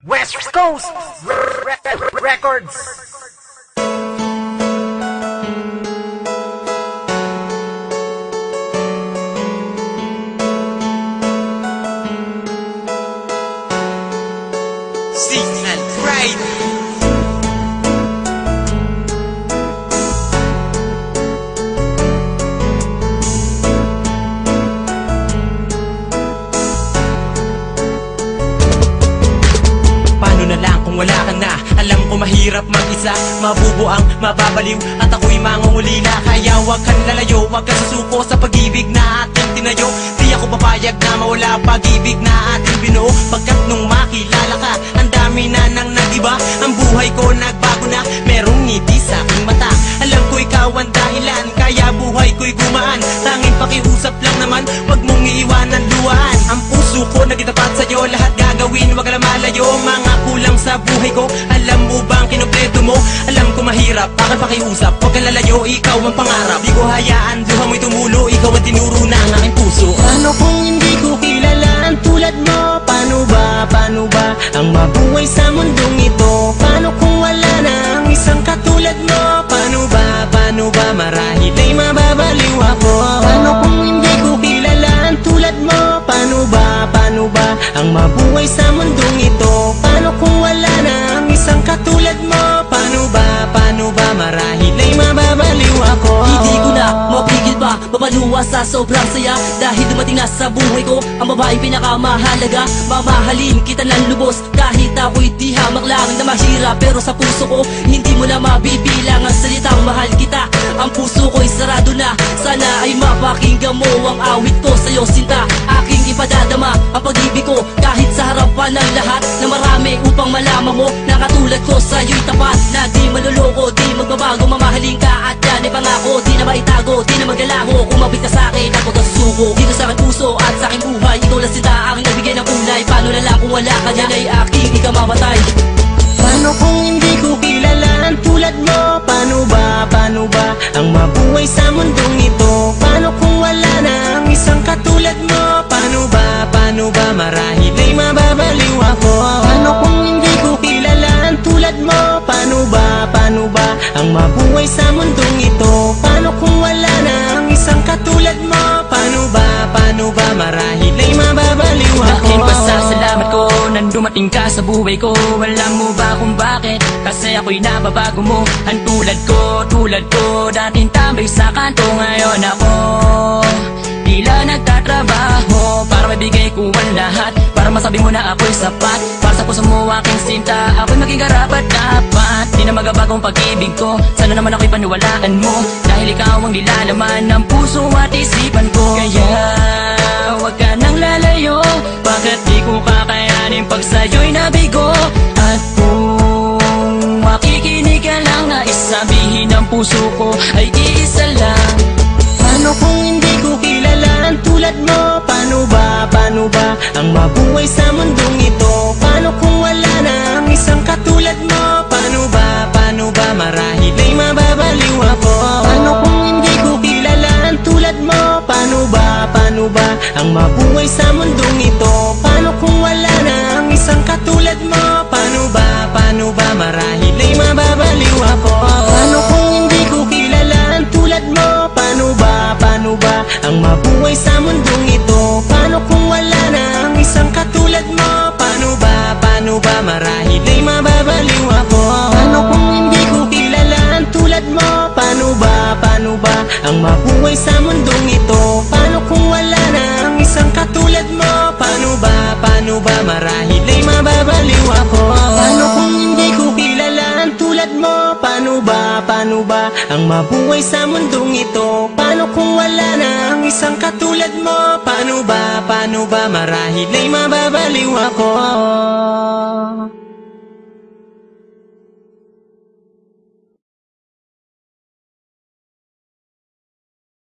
West Coast Records. Signal Pride. Paano na lang kung wala ka na? Alam ko mahirap mag-isa, mabubuang, mababaliw, at ako'y mangungulila. Kaya wag kang lalayo, wag kang susuko sa pag-ibig na ating tinayo. Di ako papayag na mawala pag-ibig na ating binuo. Pagkat nung makilala ka, ang dami na nang nag-iba. Ang buhay ko nagbago na, merong ngiti sa aking mata. Alam ko ikaw ang dahilan, kaya buhay ko'y gumaan. Tanging pakiusap lang naman, wag mong iiwanan luwaan. Ang puso ko nagitapat sa'yo, lahat gagawin, wag lang malayo. Mga kulang sa buhay ko, alam mo bang kinumpleto mo? Alam ko mahirap, bakit pakiusap? Huwag kang lalayo, ikaw ang pangarap. Di ko hayaan, luha mo'y tumulo, ikaw ang tinuro ng aking puso. Paano kung hindi ko kilala ang tulad mo? Paano ba ang mabuhay sa mundong ito? Paano kung wala na ang isang katulad mo? Paano ba marahil ay mababaliw ako? Paano kung hindi ko kilala ang tulad mo? Paano ba ang mabuhay sa mundong ito? Paano kung wala na ang isang katulad mo? Paano ba marahil ay mababaliw ako? Hindi ko na mapigil pa, mapaluwa sa sobrang saya. Dahil dumating na sa buhay ko ang babaeng pinakamahalaga. Mamahalin kita ng lubos kahit ako'y di hamak lang na mahirap. Pero sa puso ko hindi mo na mabibilang ang salitang mahal kita. Ang puso ko'y sarado na, sana ay mapakinggan mo ang awit ko sa'yo sinta. Aking ipadadama ang pag-ibig ko kahit sa harapan ng lahat na marami, upang malaman mo na katulad ko sa'yo'y tapat. Na di maluloko, di magbabago, mamahalin ka at yan ay pangako. Di na maitago, di na maglalaho, kumapit ka sa'kin ako na susuko. Dito sa aking puso at sa aking buhay, ikaw lang sila aking nagbigay ng kulay. Paano na lang kung wala ka yan ay aking ikamamatay? Paano kung hindi ko kilala ang tulad mo? Paano ba ang mabuhay sa mundong ito? Paano kung wala na ang isang katulad mo? Paano ba marahil ay mababaliw ako? Paano kung hindi ko kilala ang tulad mo? Paano ba ang mabuhay sa mundong ito? Paano kung wala na ang isang katulad mo? Paano ba marahil ay mababaliw ako? Laking pasasalamat ko nang dumating ka sa buhay ko. Alam mo ba kung bakit? Kasi ako'y nababago mo. Ang tulad ko dating tambay sa kanto. Ngayon ako tila nagtatrabaho para mabigay ko ang lahat, para masabi mo na ako'y sapat. Para sa puso mo aking sinta, ako'y maging karapat dapat. Di na magabagong pag-ibig ko, sana naman ako'y paniwalaan mo. Dahil ikaw ang nilalaman ng puso at isipan ko. Kaya wag ka nang lalayo, bakit di ko kakayanin pag sa'yo'y nabigo? At kung makikinig ka lang, na isabihin ng puso ko ay iisa lang. Paano kung hindi ko kilala ang tulad mo? Paano ba ang mabuhay sa mundong ito? Paano kung wala na ang isang katulad mo? Paano ba marahil ay mababaliw ako? Paano kung hindi ko kilala ang tulad mo? Paano ba ang mabuhay sa mundong ito? Paano kung wala na ang isang katulad mo? Paano ba marahil ay mababaliw ako? Paano kung hindi ko kilala ang tulad mo? Paano ba ang mabuhay sa mundong ito? Paano kung wala na ang isang katulad mo? Paano ba marahil ay mababaliw ako? Paano kung hindi ko kilala ang tulad mo? Paano ba ang mabuhay sa mundong ito? Paano kung wala na ang isang katulad mo? Paano ba marahil ay mababaliw ako? Paano kung hindi ko kilala ang tulad mo? Paano ba ang mabuhay sa mundong ito? Paano kung wala na ang isang katulad mo? Paano ba marahil ay mababaliw ako?